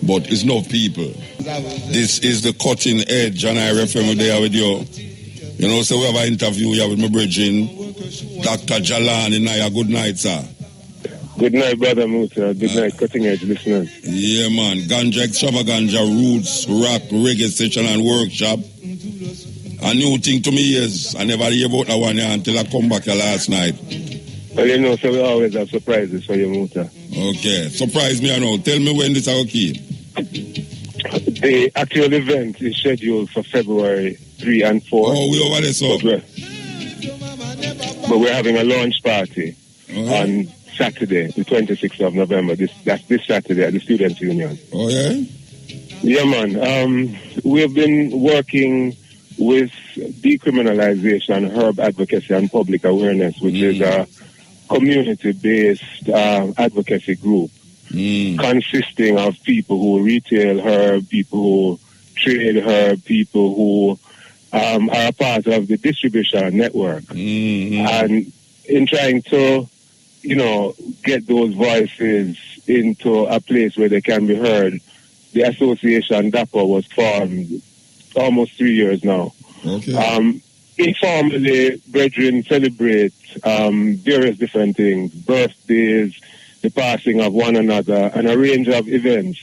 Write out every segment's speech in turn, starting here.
but it's no people. This is the Cutting Edge, and I refer there with you. You know, so we have an interview here with my brethren, Dr. Jalani Naya. Good night, sir. Good night, Brother Musa. Good night, Cutting Edge listeners. Yeah, man. Ganja Extravaganza, Roots, Rock, Reggae Session and Workshop. A new thing to me is, I never hear about that one here until I come back here last night. Well, you know, so we always have surprises for you, Musa. Okay. Surprise me, I know. Tell me when this is okay. The actual event is scheduled for February 3 and 4. Oh, we over there, so. But we're having a launch party on Saturday, the 26th of November. That's this Saturday at the Students' Union. Oh, yeah? Yeah, man. We've been working with decriminalization, herb advocacy, and public awareness, which is a community-based advocacy group consisting of people who retail herb, people who trade herb, people who are a part of the distribution network. And in trying to, you know, get those voices into a place where they can be heard, the association DAPA was formed almost 3 years now. Okay. Informally, brethren celebrate various different things, birthdays, the passing of one another, and a range of events.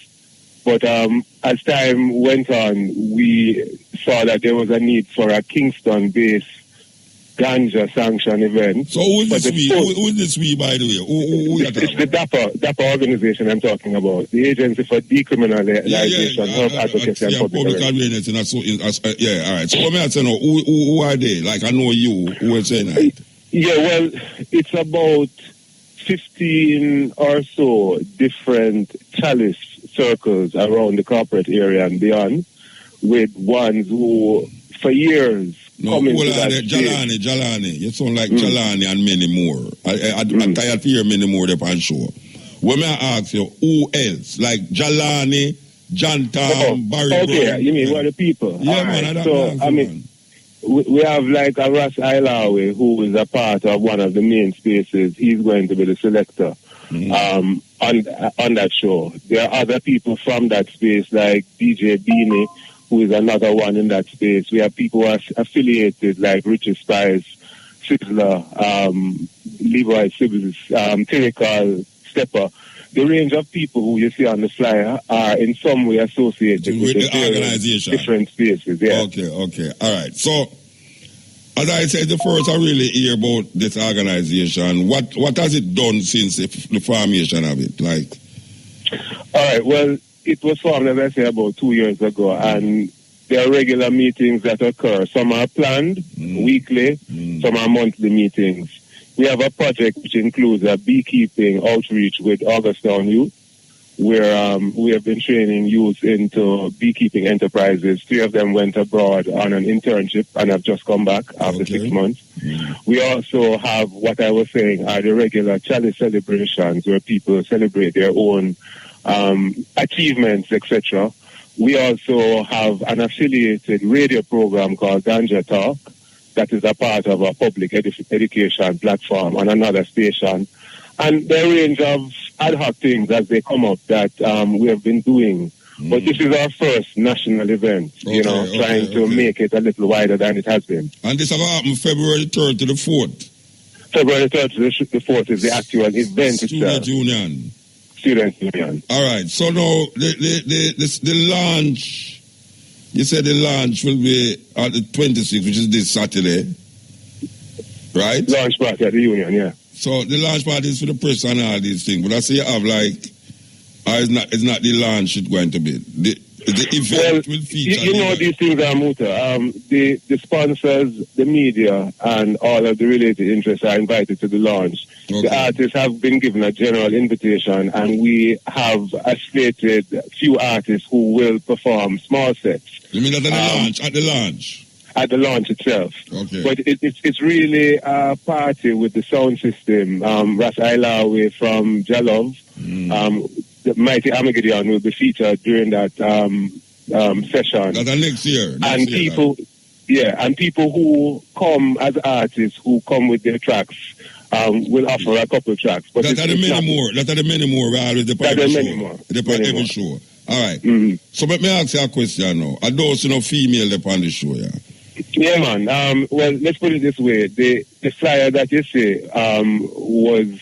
But as time went on, we saw that there was a need for a Kingston-based ganja sanction event. So who is this we? Who is this we, by the way? Who it's the DAPA organization I'm talking about, the Agency for Decriminalization, Health Advocacy and Public Awareness. Yeah, all right. So let me ask you now, who are they? Like, I know you, who is saying that? Yeah, well, it's about 15 or so different chalice circles around the corporate area and beyond, with ones who, for years, Jalani. You sound like Jalani and many more. I'm tired to hear many more there on show. When I ask you, who else? Like Jalani, John Tom, Barry Brown. Okay, you mean what the people? Yeah, man. So, I mean, we have like a Ras Ilawe, who is a part of one of the main spaces. He's going to be the selector on that show. There are other people from that space, like DJ Beanie, who is another one in that space. We have people who are affiliated, like Richie Spice, Sizzler, Levi Sibbles, Tyrical, Stepper. The range of people who you see on the flyer are in some way associated with the organization. Different spaces, yeah. Okay. All right. So, as I said, the first I really hear about this organization. What has it done since the formation of it? Like, all right. Well, it was formed, as I say, about 2 years ago, and there are regular meetings that occur. Some are planned weekly, some are monthly meetings. We have a project which includes a beekeeping outreach with Augustown Youth, where we have been training youth into beekeeping enterprises. 3 of them went abroad on an internship and have just come back after 6 months. We also have what I was saying are the regular chalice celebrations where people celebrate their own achievements, etc. We also have an affiliated radio program called Ganja Talk that is a part of our public education platform on another station. And there are a range of ad hoc things as they come up that we have been doing. But this is our first national event, trying to make it a little wider than it has been. And this will happen February 3rd to the 4th? February 3rd to the 4th is the actual event itself. Students' Union. All right. So now the launch, you said the launch will be at the 26th, which is this Saturday, right? Launch party at the Union, yeah. So the launch party is for the press and all these things, but I say you have like, it's not the launch it's going to be. The event will feature. You know these things are Muta. The sponsors, the media, and all of the related interests are invited to the launch. Okay. The artists have been given a general invitation, and we have a slated few artists who will perform small sets. You mean at the launch? At the launch? At the launch itself. Okay. But it's really a party with the sound system. Ras Ilawe from Jalov, the Mighty Armageddon will be featured during that session. That's next year. And people who come as artists, who come with their tracks, will offer a couple tracks. But that are the many more. We always depend on every show. All right. So let me ask you a question now. Are those female upon the show, yeah? Yeah, man. Well, let's put it this way. The flyer that you see was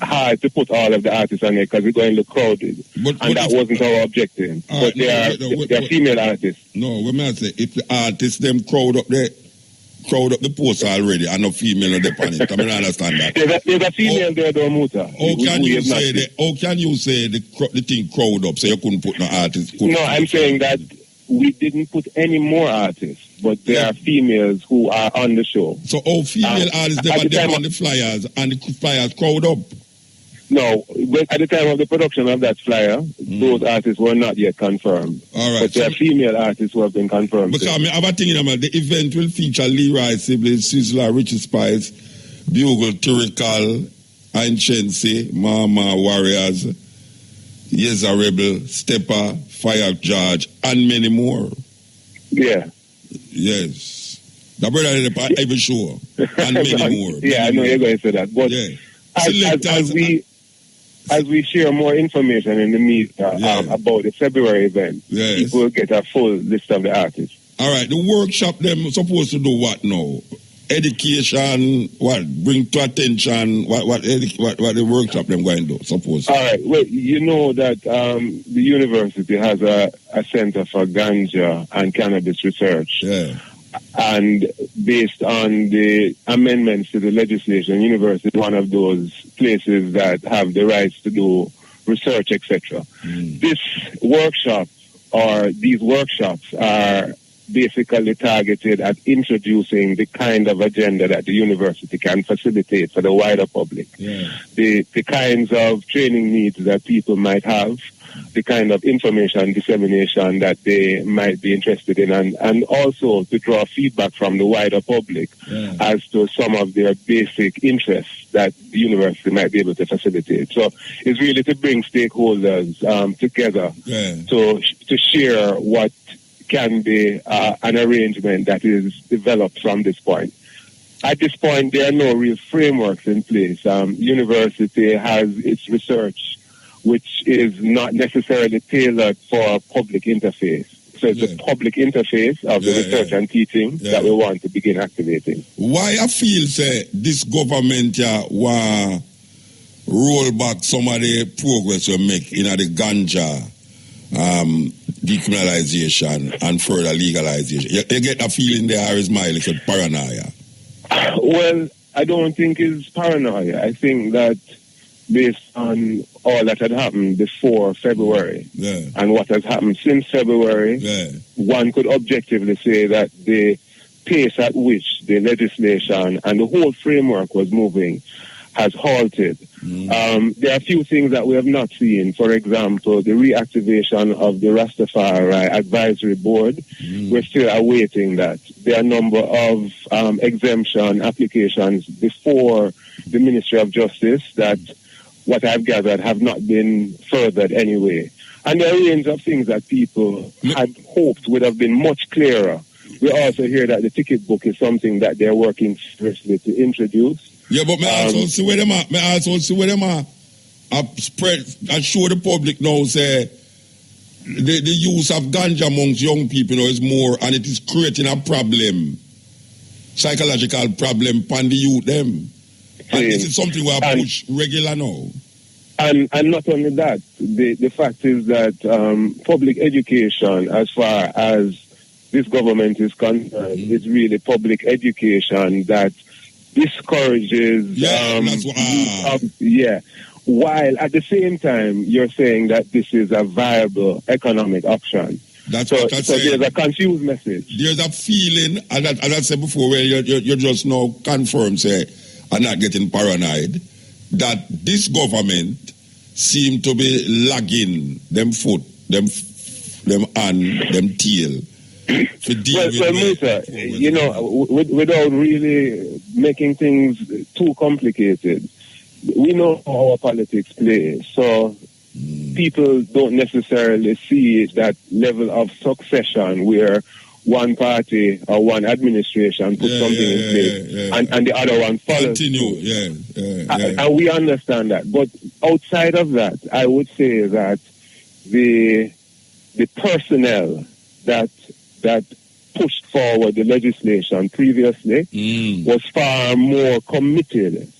hard to put all of the artists on there because we're going to look crowded. And that wasn't our objective. But they are female artists. No, what may I say? If the artists, them crowd up the post already and no female on the panel. I mean, I understand that. There's a female there, though, Muta. How can you say the thing crowd up so you couldn't put no artists? No, I'm saying that we didn't put any more artists, but there are females who are on the show. So all female artists, they were there on the flyers and the flyers crowd up? No, but at the time of the production of that flyer, those artists were not yet confirmed. All right. But there are female artists who have been confirmed. Because I have a thing in mind, the event will feature Leroy Siblings, Sizzla, Richie Spice, Bugle, Tyrical, Ainchensi, Mama Warriors, Yeza Rebel, Stepper, Fire George, and many more. Yeah. Yes. The brother is every show, and many more. Yeah, I know you're going to say that. But yeah. as we share more information in the media about the February event, people will get a full list of the artists. All right, the workshop, them supposed to do what now? Education, what? Bring to attention, what the workshop them going to do, suppose? All right, well, you know that the university has a center for ganja and cannabis research. Yeah. And based on the amendments to the legislation, university is one of those places that have the rights to do research, etc. This workshop or these workshops are basically targeted at introducing the kind of agenda that the university can facilitate for the wider public. Yeah. The kinds of training needs that people might have, the kind of information dissemination that they might be interested in, and also to draw feedback from the wider public as to some of their basic interests that the university might be able to facilitate. So it's really to bring stakeholders together to share what can be an arrangement that is developed from this point. At this point, there are no real frameworks in place. University has its research, which is not necessarily tailored for public interface. So it's the public interface of the research and teaching that we want to begin activating. Why I feel say this government want roll back some of the progress we make in the ganja decriminalization and further legalization? You get a feeling there is my little paranoia? Well, I don't think it's paranoia. I think that based on all that had happened before February and what has happened since February, one could objectively say that the pace at which the legislation and the whole framework was moving has halted. There are a few things that we have not seen. For example, the reactivation of the Rastafari Advisory Board. We're still awaiting that. There are a number of exemption applications before the Ministry of Justice that, what I've gathered, have not been furthered anyway. And there are a range of things that people had hoped would have been much clearer. We also hear that the ticket book is something that they're working seriously to introduce. Yeah, but may I also see where them are. I spread and show the public now say the use of ganja amongst young people now is more, and it is creating a problem, psychological problem upon the youth them. And this is something we are push regular now. And not only that, the fact is that public education, as far as this government is concerned, is really public education that discourages while at the same time you're saying that this is a viable economic option. That's what I said. There's a confused message. There's a feeling, as I said before, where you just now confirm, say, I'm not getting paranoid, that this government seem to be lagging them foot, them hand, them tail. Musa, you know, without really making things too complicated, we know how our politics play. So people don't necessarily see that level of succession where one party or one administration puts something in place and the other one follows. Continue, and we understand that. But outside of that, I would say that the personnel that pushed forward the legislation previously was far more committed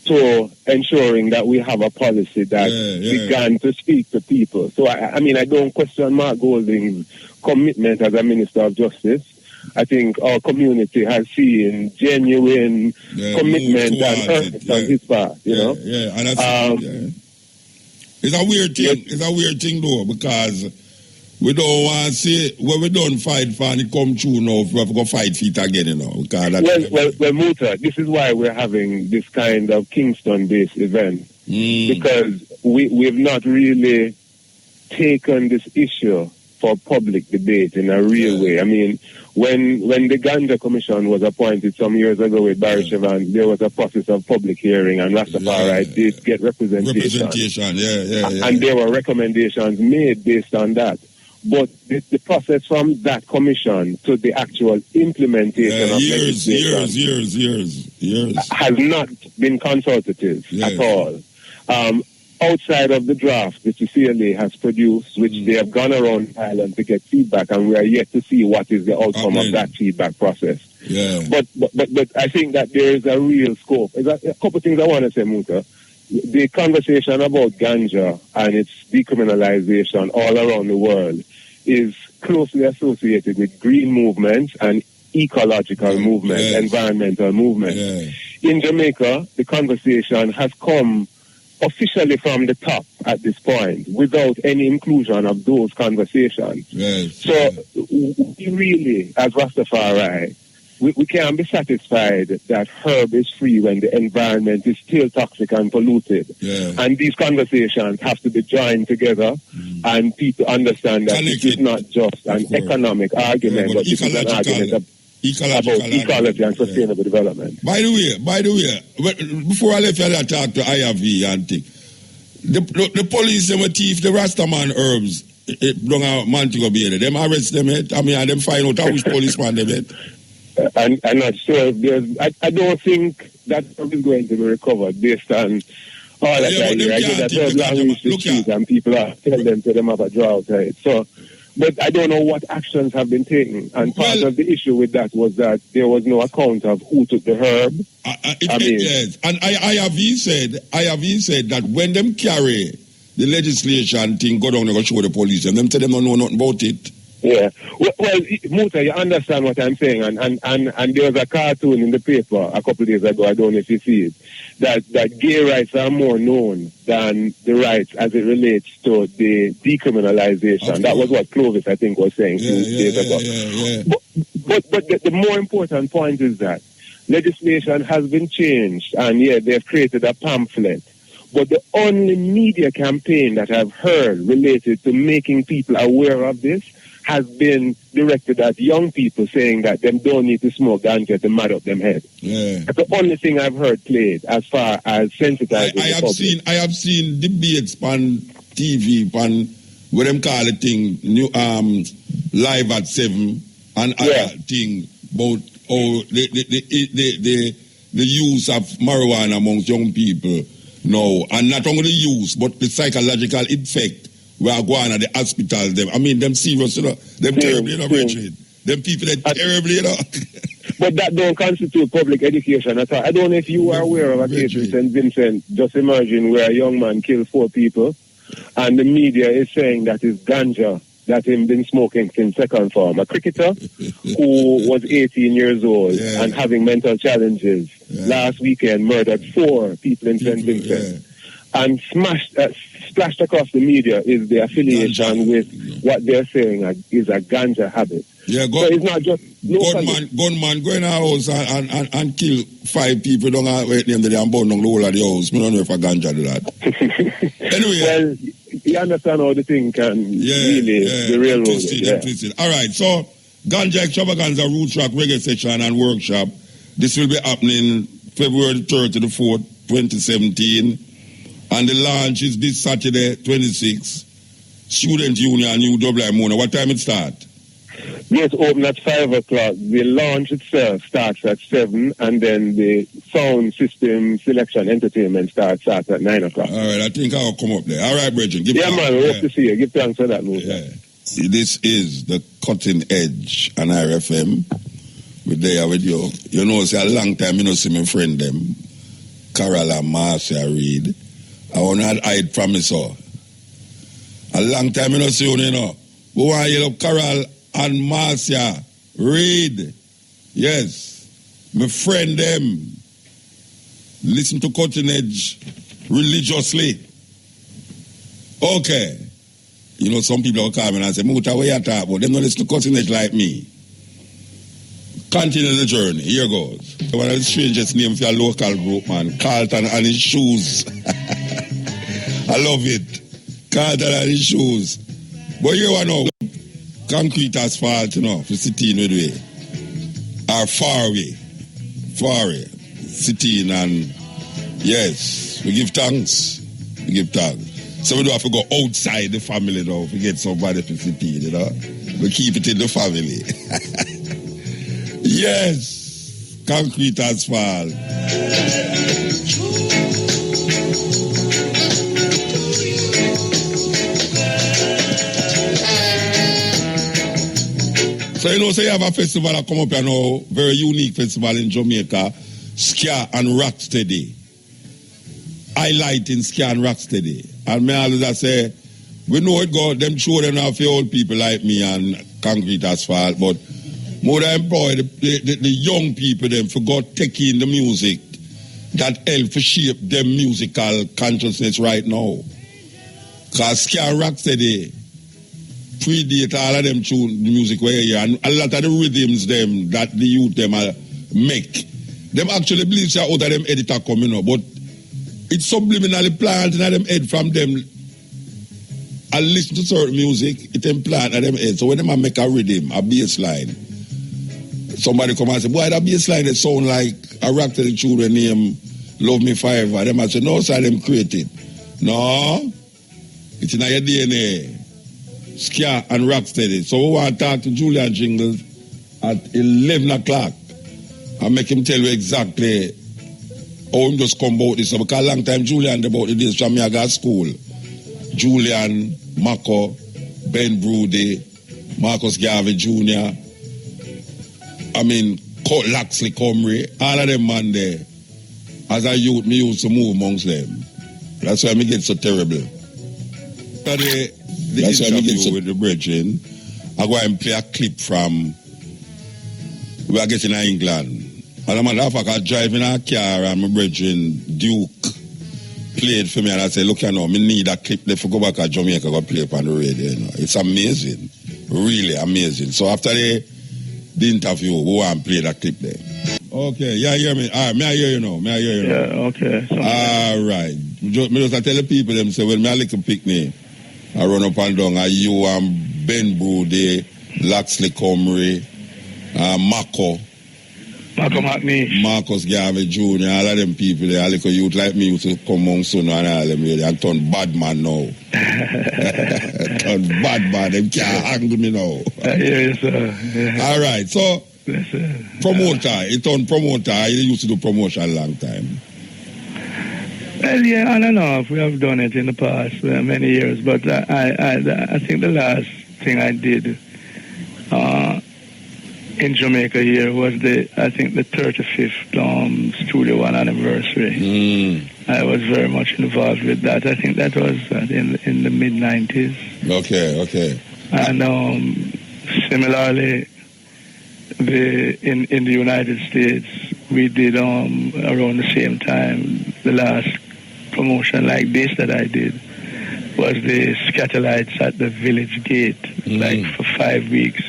to ensuring that we have a policy that began to speak to people. So, I mean, I don't question Mark Golding's commitment as a Minister of Justice. I think our community has seen genuine commitment and earnest on his part, you know. Yeah, and it's a weird thing. It's a weird thing, though, because we don't want to say, when we don't fight for and it come true now, we have to go fight for it again, you know. Well, Muta, this is why we're having this kind of Kingston-based event. Because we've not really taken this issue for public debate in a real way. I mean, when the Ganja Commission was appointed some years ago with Barry Chevan, there was a process of public hearing, and Rastafari did get representation. And there were recommendations made based on that. But the process from that commission to the actual implementation of legislation years has not been consultative at all. Outside of the draft that the CLA has produced, which they have gone around Ireland to get feedback, and we are yet to see what is the outcome of that feedback process. But I think that there is a real scope. There's a couple of things I want to say, Muta. The conversation about ganja and its decriminalization all around the world is closely associated with green movements and ecological movement, environmental movement. In Jamaica, the conversation has come officially from the top at this point, without any inclusion of those conversations. So we really, as Rastafari, we can't be satisfied that herb is free when the environment is still toxic and polluted. And these conversations have to be joined together, and people understand that this is not just an economic argument, but this is an argument about ecology and sustainable development. By the way, before I left you, I talk to IRV and think. The police, them thief, the Rastaman herbs, don't have Montego Bay. Them arrest them, I mean, and them find out which policeman they met. I'm not sure if there's... I don't think that herb is going to be recovered based on all that I hear. I get that herb language the streets and people are telling them to them have a drought, right? So, but I don't know what actions have been taken. And part of the issue with that was that there was no account of who took the herb. Yes. And IRV said that when them carry the legislation thing, go down and go show the police, and them tell them don't know nothing about it. Yeah. Well, Muta, you understand what I'm saying, and there was a cartoon in the paper a couple of days ago, I don't know if you see it, that gay rights are more known than the rights as it relates to the decriminalization. Okay. That was what Clovis, I think, was saying 2 days ago. But the more important point is that legislation has been changed, and they've created a pamphlet. But the only media campaign that I've heard related to making people aware of this has been directed at young people, saying that them don't need to smoke ganja to mad up them head. That's the only thing I've heard played as far as sensitizing the public. I have seen debates on TV, on what them call the thing, Live at 7, and other thing about the use of marijuana amongst young people now, and not only the use, but the psychological effect. We are going to the hospital. Them serious, you know. Them terrible, you know, Richard. Them people that terribly, you know. But that don't constitute public education at all. I don't know if you are aware of a case in St. Vincent just emerging where a young man killed 4 people, and the media is saying that it's ganja that he's been smoking since second form. A cricketer who was 18 years old and having mental challenges last weekend murdered 4 people in St. Vincent. And splashed across the media is the affiliation with what they're saying is a ganja habit. So it's not just gunman go in a house and kill 5 people. Don't wait them there and burn down the whole of the house. I don't know if a ganja do that. Anyway, well, you understand how the thing can really be railroaded. All right, so Ganja Extravaganza Roots Rock Reggae Session and Workshop. This will be happening February 3rd to the 4th, 2017. And the launch is this Saturday, 26th. Student Union, UWI Mona. What time it start? Yes, open at 5 o'clock. The launch itself starts at 7, and then the sound system selection entertainment starts at 9 o'clock. All right, I think I'll come up there. All right, Bridget. Yeah, man, we hope to see you. Give thanks for that, Luke. Yeah. This is the Cutting Edge on RFM. We're there with you. You know, it's a long time you know see my friend them, Carol and Marcia Reid. I want to hide from me, so. A long time you know see you know. We want to hear Carol and Marcia Reid. Yes. My friend them. Listen to Cutting Edge religiously. Okay. You know, some people will come and say, Muta, what you talk about? They don't listen to Cutting Edge like me. Continue the journey. Here goes. One of the strangest names for a local group, man. Carlton and his shoes. I love it. Carlton and his shoes. But you know, concrete asphalt, you know, for sitting with way. Or far away. Far away. Sitting and, yes, we give thanks. We give thanks. So we don't have to go outside the family now to get somebody to sit in, you know. We keep it in the family. Yes, concrete asphalt. So you know, so you have a festival that come up here now, very unique festival in Jamaica, Ska and Rocksteady. Highlighting Ska and Rocksteady. And me always say, we know it go, them children are for old people like me and concrete asphalt, but more than employ the young people them for God taking the music that help to shape them musical consciousness right now. Because Ska and Rocksteady predate all of them tune the music where you hear, and a lot of the rhythms them that the youth them make. Them actually believe that out of them editor coming up, but it's subliminally planted in them head from them. I listen to certain music, it implant in them head. So when them make a rhythm, a bass line, somebody come and say, boy, that bass line, it sound like a rock to the children name Love Me Forever. Them I say, no, sir, them created. No, it's in your DNA. Ska and Rocksteady. So we want to talk to Julian Jingles at 11 o'clock and make him tell you exactly how him just come about this. Because a long time Julian about the days from me I got school. Julian, Mako, Ben Broody, Marcus Garvey Jr., I mean, Laxley Comrie, all of them man there. As a youth, me used to move amongst them. That's why me get so terrible. So the interview with the brethren, I go and play a clip from we are getting in England. And I'm I drive in a car and my brethren, Duke, played for me and I said, look, you know, me need a clip. Let's go back to Jamaica, go play up on the radio. You know. It's amazing. Really amazing. So after the interview, we want to play that clip there. Okay, yeah, hear me. All right, may I hear you now? Yeah, okay. All right. Me just tell the people them say, well, me a little picnic. I run up and down. You and Ben Broody, Laxley Comrie, Mako McNeish, Marcus Garvey Jr., all of them people there, a little youth like me used to come on soon and all them really and turn bad man now. Turn bad man, them can't handle me now. Yes, sir. Yeah. All right, so yes, sir. Promoter, he turned promoter, he used to do promotion a long time. Well, yeah, I don't know if we have done it in the past many years, but I think the last thing I did in Jamaica here was the 35th Studio One anniversary. I was very much involved with that. I think that was in the mid-90s. Okay. And similarly, in the United States, we did around the same time. The last promotion like this that I did was the Scatterlights at the Village Gate, like for 5 weeks.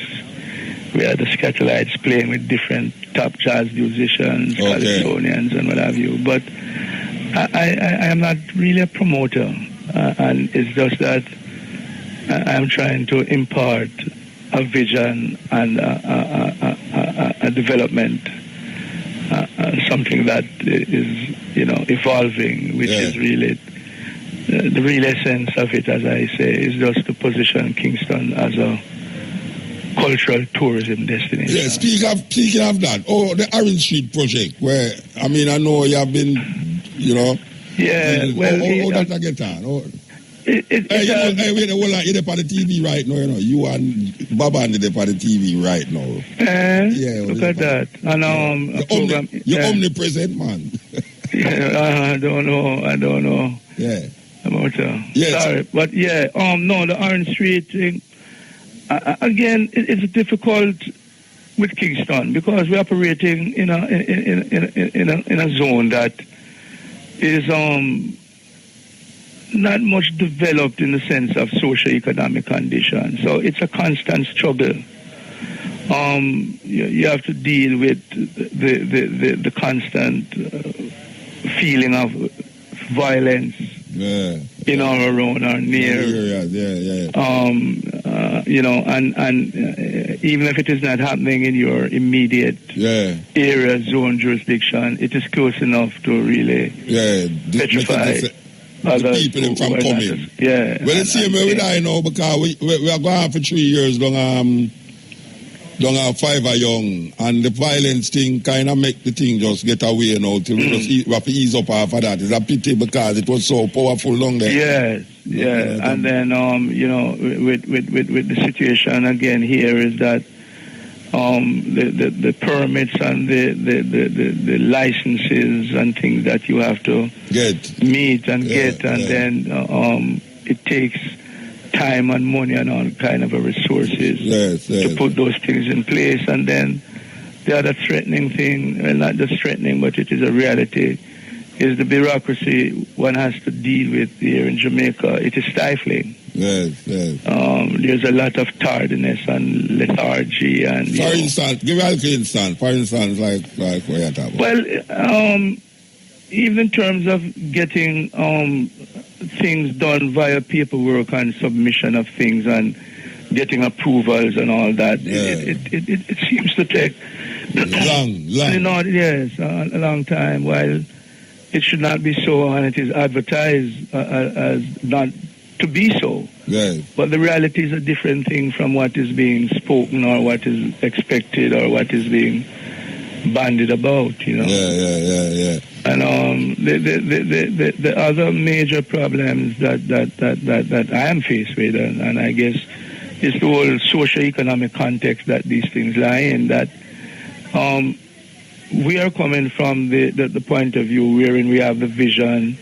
We had the Scatterlights playing with different top jazz musicians, Californians and what have you. But I am not really a promoter, and it's just that I'm trying to impart a vision and a development, something that is, evolving, which is really the real essence of it, as I say, is just to position Kingston as cultural tourism destination. Yeah, speaking of that, the Orange Street project, where, I mean, I know you have been, you know. Yeah, well... How that get on? Wait, hold on, you're on the TV right now, you know. You and Baba and they're on the TV right now. Yeah, look at that. And, you're omnipresent, man. Yeah, I don't know. Yeah. About, yes. Sorry, but yeah, no, the Orange Street thing, again, it's difficult with Kingston because we're operating in a zone that is not much developed in the sense of socio-economic conditions. So it's a constant struggle. You have to deal with the constant feeling of violence in or around or near. You know, and even if it is not happening in your immediate area, zone, jurisdiction, it is close enough to really petrify the people from coming. Yeah. Well, it's the same way with I know because we are going for 3 years long Fiver Young, and the violence thing kind of make the thing just get away now till we have to ease up after that. It's a pity because it was so powerful long there. Yes, yeah. And then you know, with the situation again here is that the permits and the licenses and things that you have to meet and get, and then it takes time and money and all kind of resources to put those things in place. And then the other threatening thing, well, not just threatening, but it is a reality, is the bureaucracy one has to deal with here in Jamaica. It is stifling. There's a lot of tardiness and lethargy. And for instance, give an instance. For instance, like what you're talking about. Well, even in terms of getting things done via paperwork and submission of things and getting approvals and all that, it seems to take a long time. While it should not be so, and it is advertised as not to be so. But the reality is a different thing from what is being spoken or what is expected or what is being bandied about, you know. And the other major problems that I am faced with, and I guess is the whole socio-economic context that these things lie in, that we are coming from the point of view wherein we have the vision,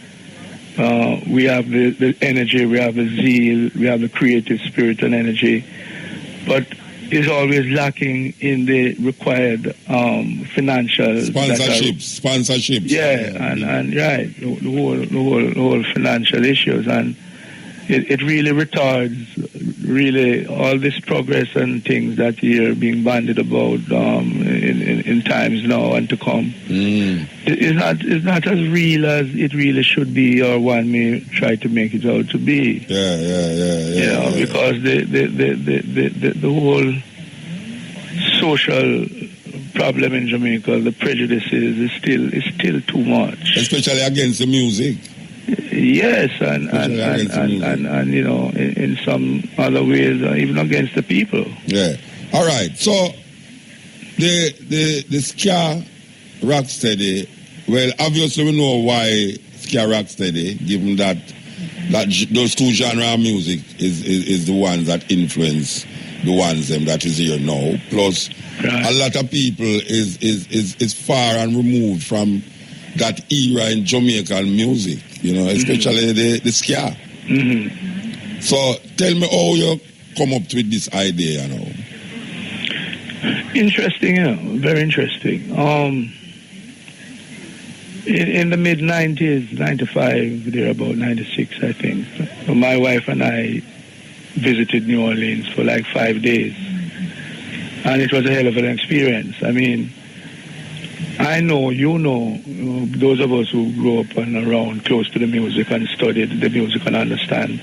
we have the energy, we have the zeal, we have the creative spirit and energy, but is always lacking in the required financial sponsorships. And right, the whole financial issues, and it really retards really all this progress and things that you're being bandied about in times now and to come. It's not as real as it really should be, or one may try to make it out to be. Because the whole social problem in Jamaica, the prejudices is still too much, especially against the music. Yes, and you know, in some other ways, even against the people. Yeah. All right. So the Ska Rocksteady. Well, obviously we know why Ska Rocksteady, given that those two genres of music is the ones that influence the ones that is here now. Plus, a lot of people is far and removed from that era in Jamaican music, you know, especially the ska. So tell me how you come up with this idea, you know. Interesting, you know, very interesting. In the mid-90s, 95, there about 96, I think, my wife and I visited New Orleans for like 5 days. And it was a hell of an experience. I mean, I know, you know, those of us who grew up and around close to the music and studied the music and understand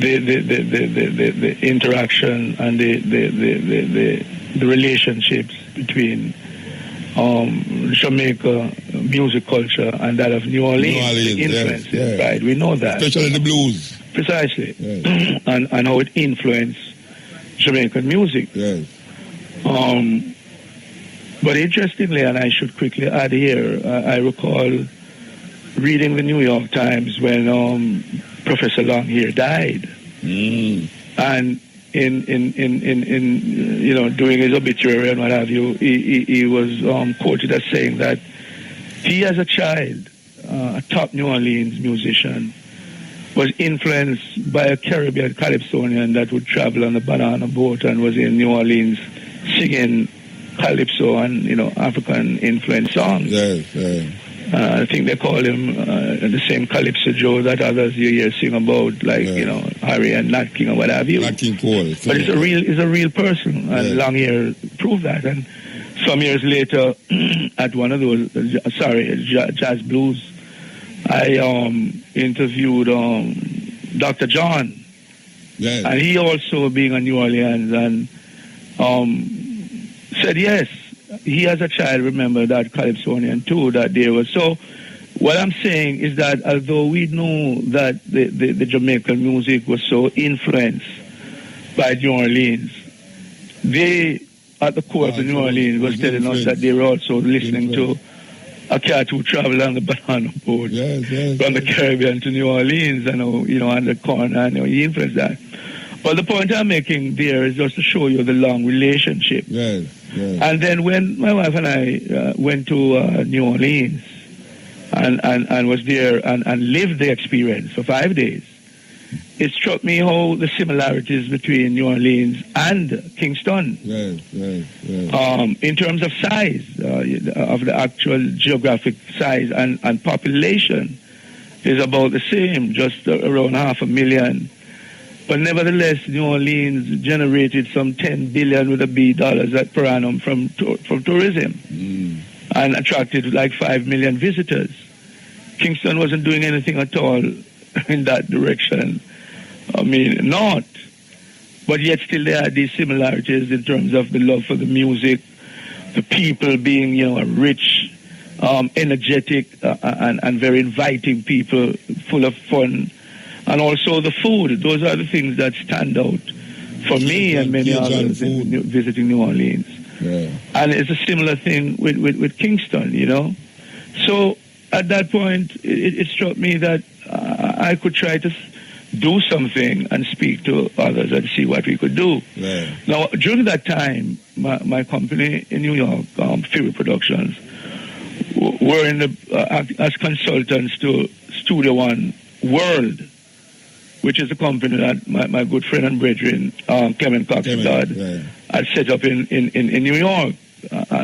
the interaction and the relationships between Jamaica music culture and that of New Orleans, the influences, right? We know that. Especially the blues. Precisely. And how it influenced Jamaican music. Yes. But interestingly, and I should quickly add here, I recall reading the New York Times when Professor Long here died, and in doing his obituary and what have you, he was quoted as saying that he, as a child, a top New Orleans musician, was influenced by a Caribbean calypsonian that would travel on the banana boat and was in New Orleans singing calypso and African influenced songs. Yes. I think they call him the same Calypso Joe that others you hear sing about, like Harry and Nat King or what have you. Nat King Cole. But he's a real person, and Long Hair proved that. And some years later, at one of those jazz blues, I interviewed Dr. John, and he also being a New Orleans, and said yes. He, as a child, remembered that calypsonian too, that there was. So what I'm saying is that although we know that the Jamaican music was so influenced by New Orleans, they, at the core of the New Orleans, was telling us that they were also listening to a cat who traveled on the banana boat from the Caribbean to New Orleans, and on the corner, and he influenced that. But the point I'm making there is just to show you the long relationship. Yes. And then when my wife and I went to New Orleans and was there and lived the experience for 5 days, it struck me how the similarities between New Orleans and Kingston, in terms of size, of the actual geographic size and population, is about the same, just around 500,000. But nevertheless, New Orleans generated some $10 billion with a B dollars per annum from tourism, and attracted like 5 million visitors. Kingston wasn't doing anything at all in that direction. I mean, not. But yet still there are these similarities in terms of the love for the music, the people being, rich, energetic, and very inviting people, full of fun. And also the food. Those are the things that stand out for me and many others visiting New Orleans. Yeah. And it's a similar thing with Kingston, So at that point, it struck me that I could try to do something and speak to others and see what we could do. Yeah. Now, during that time, my company in New York, Fury Productions, were as consultants to Studio One World, which is a company that my good friend and brethren, Clement Cox Dodd, had set up in New York,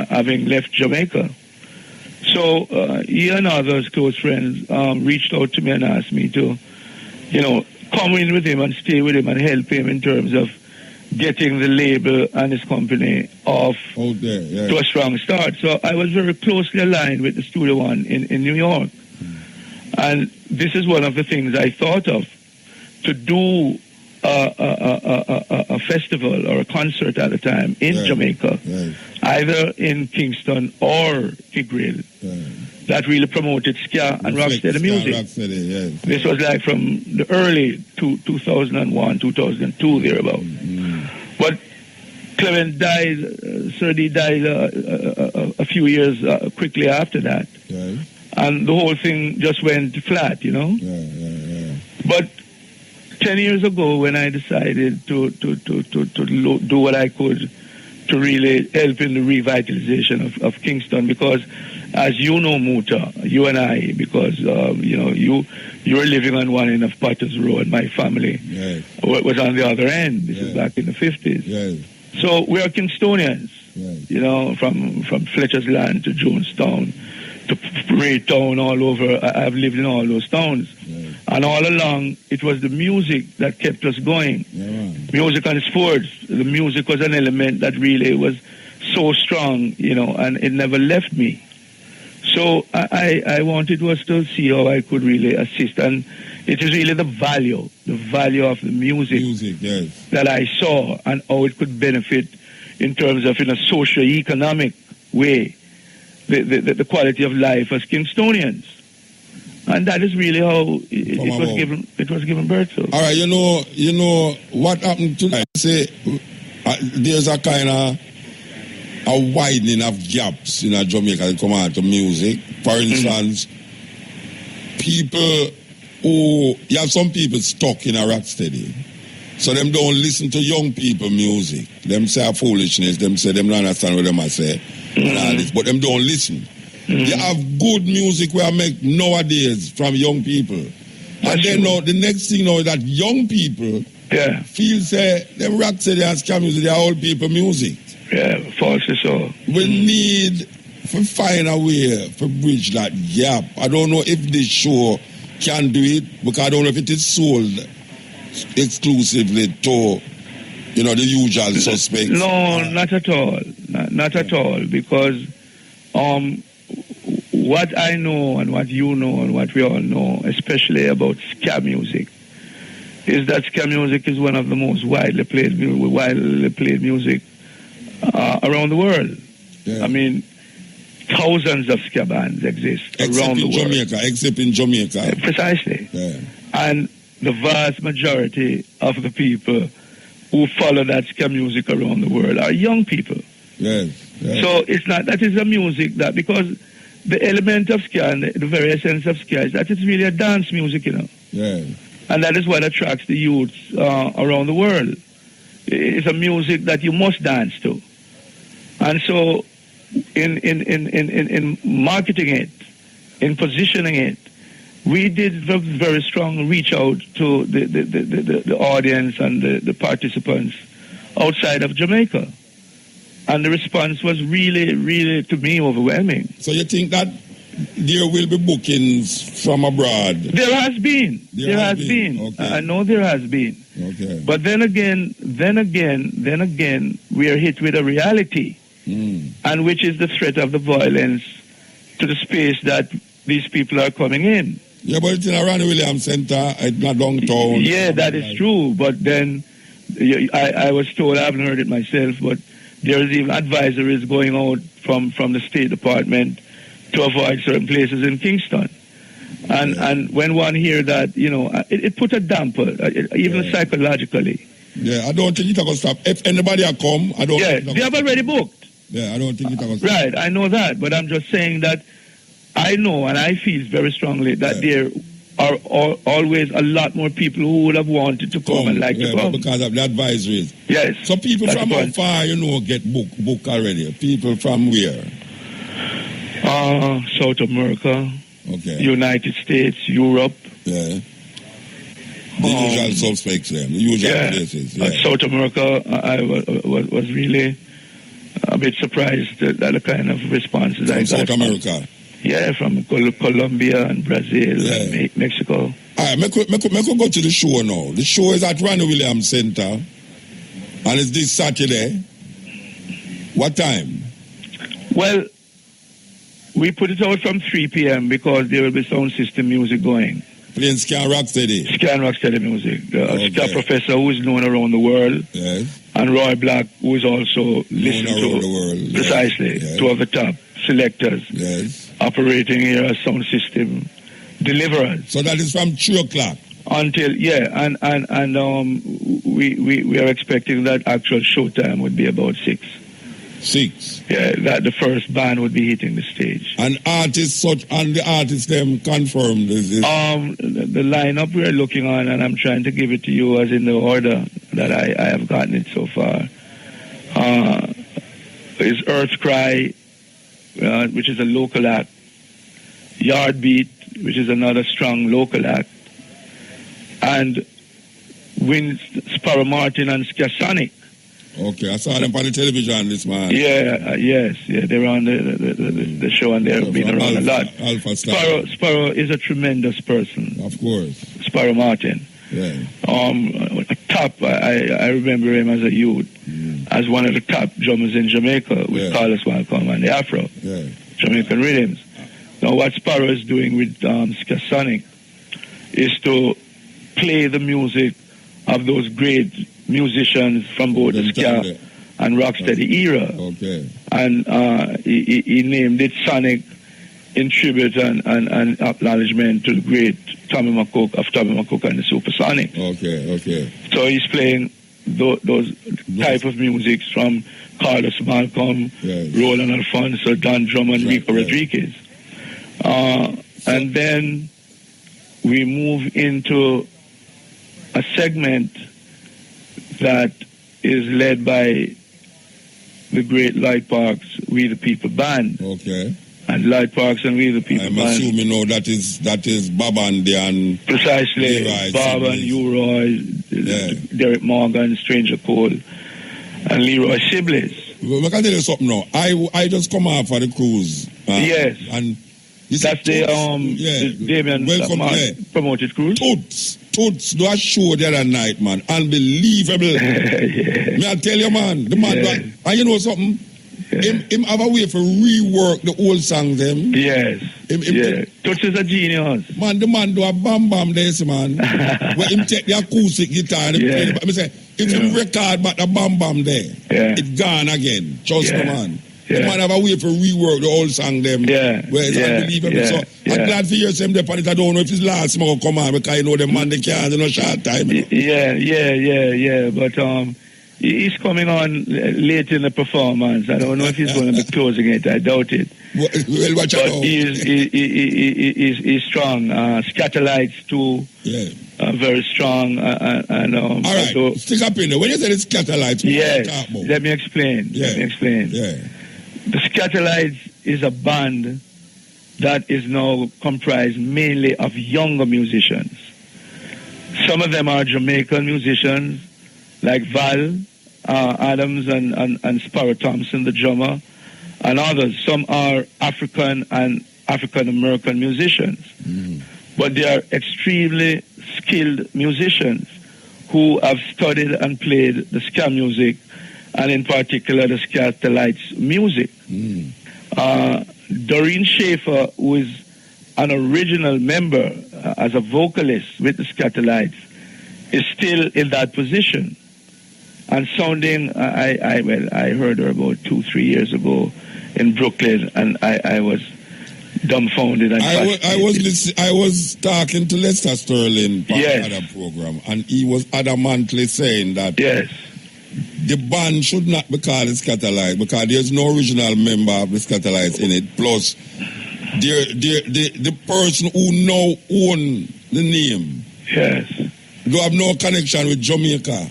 having left Jamaica. So he and others, close friends, reached out to me and asked me to, come in with him and stay with him and help him in terms of getting the label and his company off to a strong start. So I was very closely aligned with the Studio One in New York. And this is one of the things I thought of, to do a festival or a concert at a time in Jamaica, either in Kingston or Tigrill, that really promoted ska and rocksteady music. This was like from the early 2001, 2002, thereabout. But Clement died, Sir D died a few years quickly after that. And the whole thing just went flat, But 10 years ago, when I decided to do what I could to really help in the revitalization of Kingston, because as you know, Muta, you and I, because you were living on one end of Potter's Road, my family was on the other end. This is back in the 50s. So we are Kingstonians, from Fletcher's Land to Jonestown to Raytown, all over. I've lived in all those towns. And all along, it was the music that kept us going. Music and sports. The music was an element that really was so strong, and it never left me. So I wanted was to see how I could really assist. And it is really the value of the music that I saw, and how it could benefit in terms of, in a socio-economic way, the quality of life as Kingstonians. And that is really how it was given birth to. All right, what happened tonight? Say there's a kind of a widening of gaps in Jamaica that come out to music. For instance, people who, you have some people stuck in a Rocksteady. So them don't listen to young people music. Them say foolishness, them say them don't understand what them I say. And all this, but them don't listen. You have good music we make nowadays from young people. And then now, the next thing now is that young people feel say them Rocksteady and ska music, they are old people music. Yeah, falsely so. We need to find a way to bridge that gap. I don't know if this show can do it, because I don't know if it is sold exclusively to, the usual suspects. No, not at all. Not at all, because what I know and what you know and what we all know, especially about ska music, is that ska music is one of the most widely played music around the world. Yeah. I mean, thousands of ska bands exist around the world. Except in Jamaica. Precisely. Yeah. And the vast majority of the people who follow that ska music around the world are young people. Yes. So it's not, that is a music that, because the element of ska and the very essence of ska is that it's really a dance music, Yeah. And that is what attracts the youths around the world. It's a music that you must dance to. And so in marketing it, in positioning it, we did very strong reach out to the audience and the participants outside of Jamaica. And the response was really, really, to me, overwhelming. So you think that there will be bookings from abroad? There has been. There has been. Okay. I know there has been. Okay. But then again, we are hit with a reality, and which is the threat of the violence to the space that these people are coming in. Yeah, but it's in a Ronnie Williams Center, it's not downtown. Yeah, that is true. But then I was told, I haven't heard it myself, but there is even advisories going out from the State Department to avoid certain places in Kingston. And when one hears that, it put a damper, even psychologically. Yeah, I don't think it's going to stop. If anybody will come, I don't think they have already booked. Yeah, I don't think it's going to stop. Right, I know that, but I'm just saying that I know and I feel very strongly that there are always a lot more people who would have wanted to come and like to come. Because of the advisories. Yes. So people from how far, get booked already? People from where? South America, United States, Europe. Yeah. The usual suspects then, the usual places. Yeah. South America, I was really a bit surprised at the kind of responses I got. South America? Yeah, from Colombia and Brazil and Mexico. All right, me could go to the show now. The show is at Ronnie Williams Center, and it's this Saturday. What time? Well, we put it out from 3 p.m. because there will be sound system music going. Playing ska and rocksteady? Ska and rocksteady music. Ska Professor, who is known around the world. Yes. And Roy Black, who is also listened to the world. Precisely. Yes. Two of the top selectors. Yes. Operating here as sound system deliverers. So that is from 3 o'clock? Until, we are expecting that actual showtime would be about 6. 6? Yeah, that the first band would be hitting the stage. And the artists them confirmed this? The lineup we are looking on, and I'm trying to give it to you as in the order that I have gotten it so far, is Earth Cry, which is a local act, Yardbeat, which is another strong local act, and Sparrow Martin and Skasonic. Okay, I saw them on the television, this man. Yeah, they're on the show, and they've been around a lot. Alpha Star. Sparrow is a tremendous person. Of course. Sparrow Martin. Yeah. Top, I remember him as a youth, as one of the top drummers in Jamaica with Carlos Malcolm and the Afro, Jamaican Rhythms. Now what Sparrow is doing with Skasonic is to play the music of those great musicians from both the ska and rocksteady era. Okay. And he named it Sonic in tribute and acknowledgement to the great Tommy McCook and the Supersonic. Okay. So he's playing those type of music from Carlos Malcolm, Roland Alfonso, Don Drummond, Rico Rodriguez. And then we move into a segment that is led by the great Lloyd Parks, We the People Band. Okay. And Lloyd Parks and We the People Band. I'm assuming that is Babandi and precisely Bob and U-Roy, Derek Morgan, Stranger Cole, and Leroy Sibley's. Well, I can tell you something now. I just come out for the cruise. Yes. And that's the Damien promoted cruise. Toots, do a show the other night, man. Unbelievable. May I tell you, man, the man, and you know something? Him have a way for rework the old songs, them. Yes. Toots is a genius. Man, the man do a bam this, man. Where him take the acoustic guitar and play it. I say, if him record but the bam there, it gone again. Trust me, man. The man have a way for rework the old song them. Where it's unbelievable. So I'm glad for you them there, but I don't know if it's last summer come on because you know the man they can't in a short time. You know? But he's coming on late in the performance. I don't know if he's going to be closing it. I doubt it. Well, watch out. But he's strong. Scatterlights too. Very strong. All right, so, stick up in there. When you say it's Scatterlights, let me explain. The Scatterlights is a band that is now comprised mainly of younger musicians. Some of them are Jamaican musicians, like Val Adams and Sparrow Thompson, the drummer, and others. Some are African and African-American musicians. But they are extremely skilled musicians who have studied and played the ska music, and in particular the Scatterlights music. Doreen Schaefer, who is an original member as a vocalist with the Scatterlights, is still in that position. And sounding, I heard her about 2-3 years ago in Brooklyn, and I was dumbfounded. And I was talking to Lester Sterling on the program, and he was adamantly saying that the band should not be called the Scatterlights because there's no original member of the Scatterlights in it. Plus, the person who now owns the name do have no connection with Jamaica.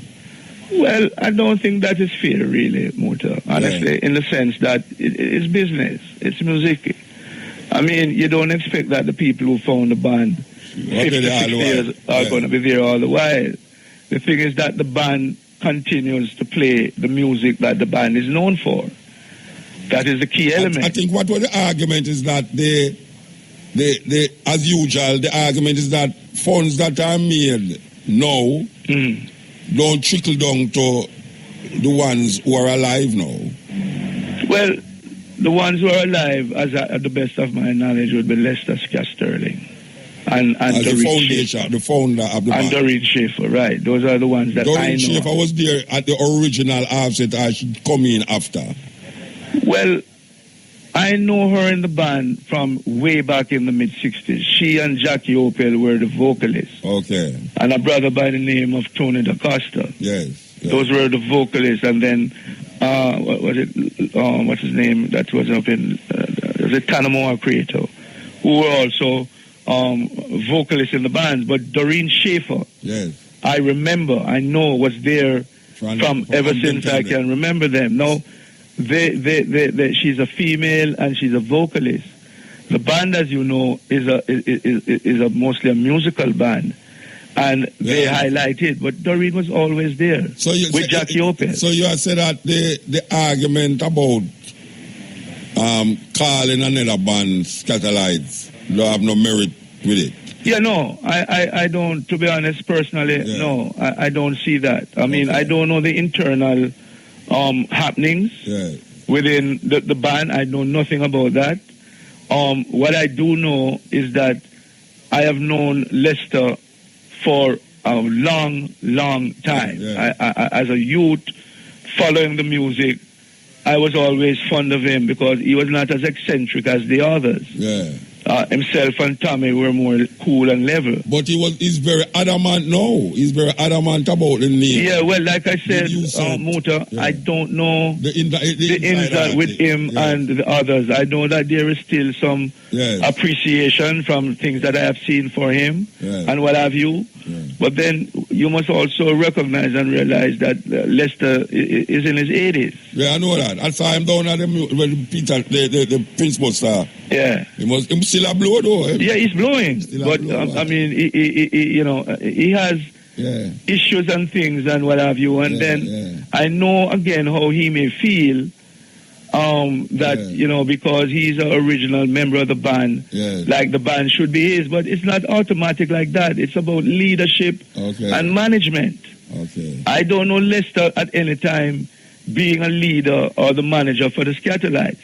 Well, I don't think that is fair, really, Muta. Honestly, in the sense that it's business, it's music. I mean, you don't expect that the people who found the band 56 years are going to be there all the while. The thing is that the band continues to play the music that the band is known for. That is the key element. I think what the argument is that as usual, the argument is that funds that are made now don't trickle down to the ones who are alive now. Well, the ones who are alive, at the best of my knowledge, would be Lester Sterling. And the foundation, the founder of the band. And Doreen Schaefer, right. Those are the ones that I know. Doreen Schaefer was there at the original outset. I should come in after. Well, I know her in the band from way back in the mid-60s. She and Jackie Opel were the vocalists. Okay. And a brother by the name of Tony DaCosta. Yes. Those were the vocalists. And then, what's his name? That was up in, the Tanamo Creator, who were also vocalists in the band. But Doreen Schaefer, I remember, I know, was there from ever since I can remember them. Now, she's a female and she's a vocalist. The band, as you know, is a mostly a musical band, and they highlight it. But Doreen was always there with Jackie Opel. So you have said that the argument about calling another band Scatterlights don't have no merit with it. Yeah, no, I don't. To be honest, personally, no, I don't see that. I mean, I don't know the internal happenings within the band. I know nothing about that. What I do know is that I have known Lester for a long time. I, as a youth, following the music, I was always fond of him because he was not as eccentric as the others. himself and Tommy were more cool and level. But he's very adamant now. He's very adamant about the name. Yeah, well, like I said, Mota, yeah. I don't know the inside with him and the others. I know that there is still some appreciation from things that I have seen for him and what have you. Yeah. But then you must also recognize and realize that Lester is in his 80s. Yeah, I know that. I saw him down at the Prince Buster. Yeah. He still a blow though. Yeah, he's blowing. But I mean, he has issues and things and what have you. And then I know again how he may feel. Because he's an original member of the band, like the band should be his, but it's not automatic like that. It's about leadership and management. Okay. I don't know Lester at any time being a leader or the manager for the Scatterlights.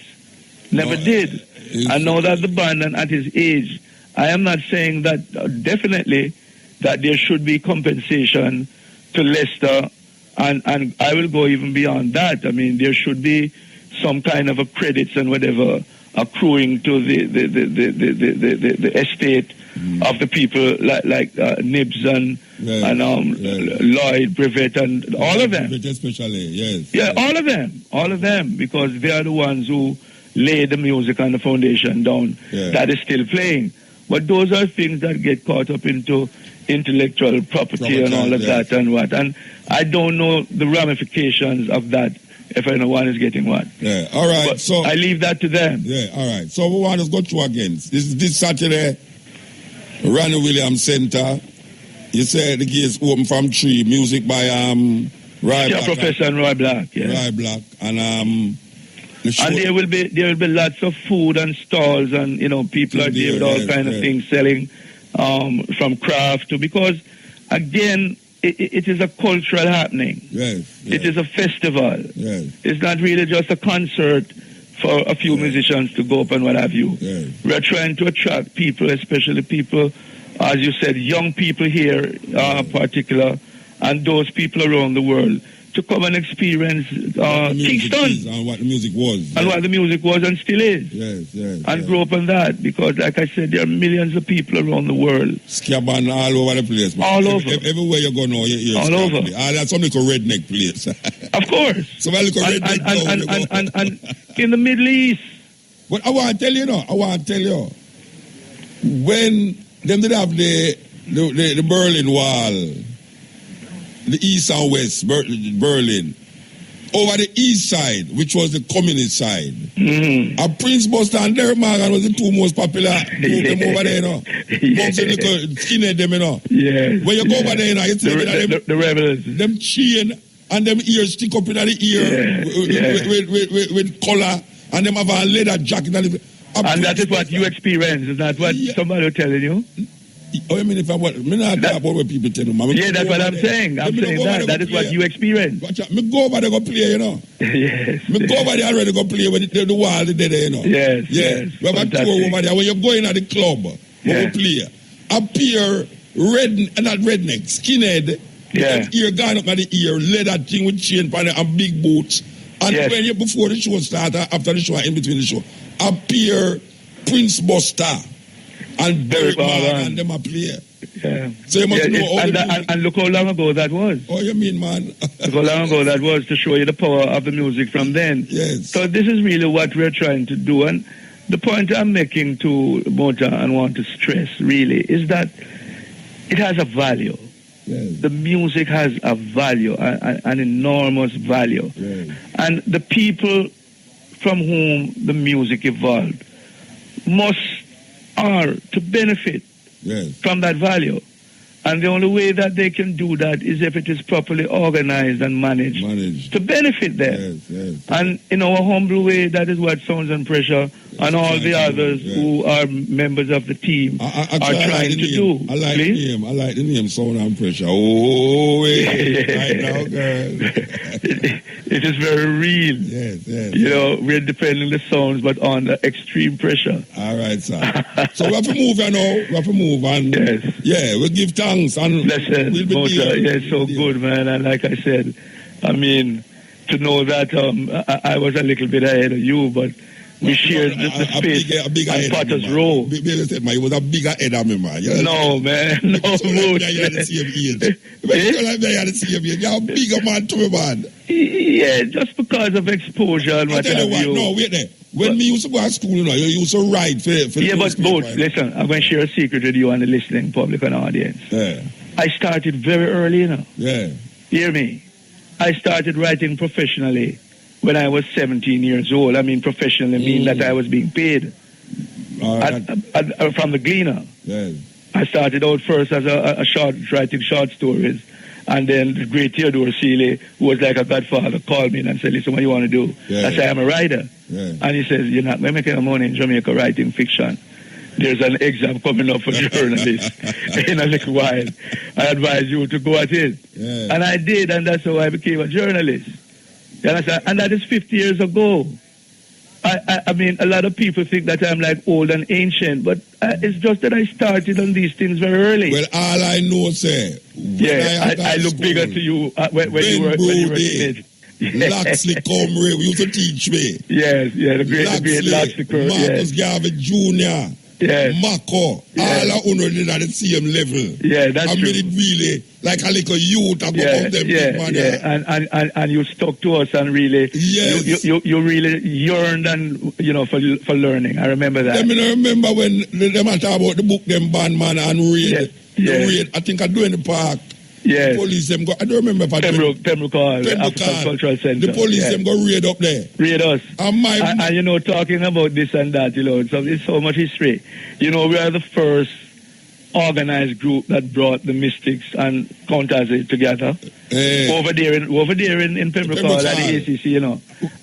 Never did. I know that the band, and at his age, I am not saying that definitely that there should be compensation to Lester, and I will go even beyond that. I mean, there should be some kind of a credits and whatever accruing to the estate of the people like Nibs and Lloyd, Brevet, and all of them. Especially, yes. Yeah, all of them, because they are the ones who laid the music and the foundation down that is still playing. But those are things that get caught up into intellectual property and all of that and what. And I don't know the ramifications of that. If anyone is getting what. Yeah, all right. But so I leave that to them. Yeah, all right. So we want to go through again. This Saturday, Ronnie Williams Center. You said the gates open from 3. Music by Roy Black. Professor and Roy Black. Yeah. Roy Black and and there will be lots of food and stalls and people are there with all kind of things selling from craft to, because again. It is a cultural happening. Yes. It is a festival. Yes. It's not really just a concert for a few musicians to go up and what have you. Yes. We're trying to attract people, especially people, as you said, young people here, particular, and those people around the world, to come and experience Kingston. And what the music was. And what the music was and still is. Yes. And grow up on that, because like I said, there are millions of people around the world. Scaban all over the place. All over. Everywhere you go now, you hear all over. That's some little redneck place. Of course. Some little redneck and in the Middle East. But I want to tell you, when them did have the Berlin Wall, the east and west, Berlin. Over the east side, which was the communist side, Prince Buster and Derek Morgan was the two most popular them over there, Most the little skinhead them, Yes. When you go over there, you see the rebels. Them chain and them ears stick up in the ear with collar, and them have a leather jacket. And that is what you experience, is that what somebody was telling you? Oh, I mean, if I want, me not talk about what people tell me. That's what I'm saying. I'm saying that is what you experience. Me go over there go play, Yes. Me go over there already go play with the wall the day, Yes. We have a tour over there. When you go in at the club, we play. Appear not redneck, skinhead. Ear gone up at the ear, leather thing with chain pan and big boots. And when you before the show start, after the show, in between the show, appear Prince Buster. And Derek Morgan and them a play. Yeah. So you must know all and look how long ago that was. Oh, you mean, man? Look how long ago that was, to show you the power of the music from then. Yes. So this is really what we're trying to do. And the point I'm making to Mota and want to stress really is that it has a value. Yes. The music has a value, an enormous value. Yes. And the people from whom the music evolved are to benefit from that value. And the only way that they can do that is if it is properly organized and managed. To benefit them. Yes. And in our humble way, that is what Sounds and Pressure and all the others who are members of the team are trying to do. I like the name. I like the name Sound and Pressure. Oh, right now, girl. It is very real. Yes. We're defending the sounds, but under extreme pressure. All right, sir. So we have to move now. We have to move. And we give thanks. And listen, we'll be it's so good, man. And like I said, I mean, to know that I was a little bit ahead of you, but We shared the space on Potter's Row. Baby said, man, he was a bigger head than me, man. No, man. No, so like me, you're the same age. Like me, you're the same age. You're a bigger man to me, man. Yeah, just because of exposure and what have you. No, wait there. When me used to go to school, you know, you used to write for yeah, but both. Listen, I'm going to share a secret with you and the listening public and audience. Yeah. I started very early, you know. Yeah. Hear me. I started writing professionally when I was 17 years old. I mean, professionally mean that I was being paid from the Gleaner. Yeah. I started out first as writing short stories. And then the great Theodore Seeley, who was like a godfather, called me and said, listen, what you want to do? I said, I'm a writer. Yeah. And he says, you're not making money in Jamaica writing fiction. There's an exam coming up for journalists in a little while. I advise you to go at it. Yeah. And I did, and that's how I became a journalist. You understand? And that is 50 years ago. I mean, a lot of people think that I'm like old and ancient, but it's just that I started on these things very early. Well, all I know, sir. Yeah, I look bigger to you when you were a kid. Loxley Comrie, used to teach me. Yes, the great Loxley. Marcus Garvey Jr. Yes. Mako, all of them did at the same level. Yeah, that's true. I made it really like a little youth. I go up them big man. Yeah, and you stuck to us and really, you really yearned and for learning. I remember that. I remember when them talk about the book them ban man and read. Read. I think I do in the park. Yes. Police them go. I don't remember. Pembroke African Cultural Center. The police them go raid up there. Raid us. And talking about this and that, it's so much history. We are the first organized group that brought the Mystics and Counters together. Over there in Pembroke Hall at the ACC,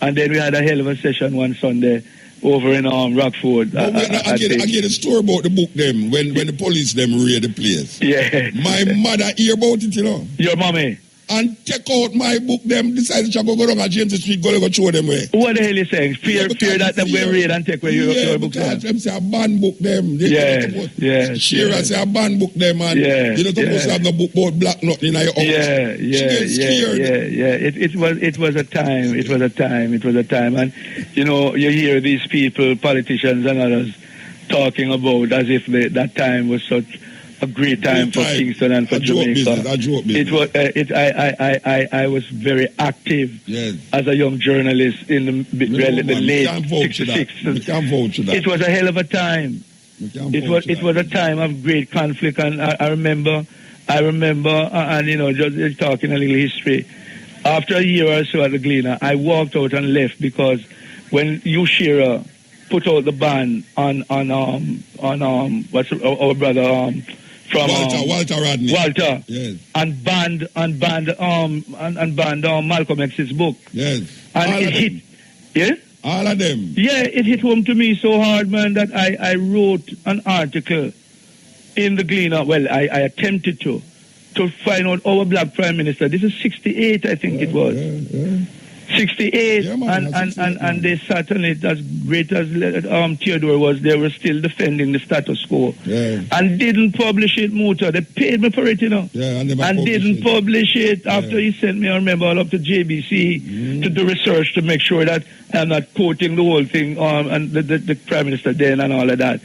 And then we had a hell of a session one Sunday over in Rockford. I get a story about the book them when the police them raid the place. Yeah. My mother hear about it, Your mommy. And take out my book them, decide to go down at James Street, go show them where. What the hell is saying? Fear that them going raid and take away your book them. Them say a ban book them. Shira say a ban book them and you don't supposed to have no book about black nothing in your house. It was a time. And you hear these people, politicians and others, talking about as if that time was such a great time for Kingston and for Jamaica. It was. I was very active as a young journalist in the late '66. It was a hell of a time. It was a time of great conflict, and I remember, and just talking a little history. After a year or so at the Gleaner, I walked out and left because when Hugh Shearer put out the ban on what's our brother from Walter Rodney. Walter. Yes. And banned Malcolm X's book. Yes. And all it hit. Yeah? All of them. Yeah, it hit home to me so hard, man, that I wrote an article in the Gleaner. Well, I attempted to find out our black prime minister. This is 68, I think it was. 68, and they certainly, as great as Theodore was, they were still defending the status quo and didn't publish it, Muta. They paid me for it, and didn't publish it after he sent me, I remember, all up to JBC to do research to make sure that I'm not quoting the whole thing and the Prime Minister then and all of that.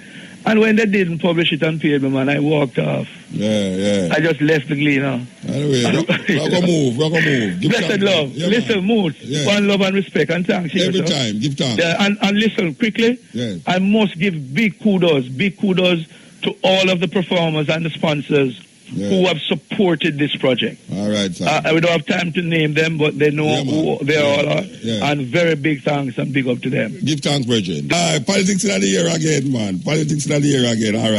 And when they didn't publish it and paid me, man, I walked off. I just left the Gleaner. Anyway, we're going to move. Blessed love. Listen, Moose. One love and respect and thanks. Every time. Give thanks. And listen, quickly, I must give big kudos to all of the performers and the sponsors who have supported this project. All right, sir. We don't have time to name them, but they know who they all are. And very big thanks and big up to them. Give thanks, Bridget. Politics in the air again, man. Politics in the air again. All right.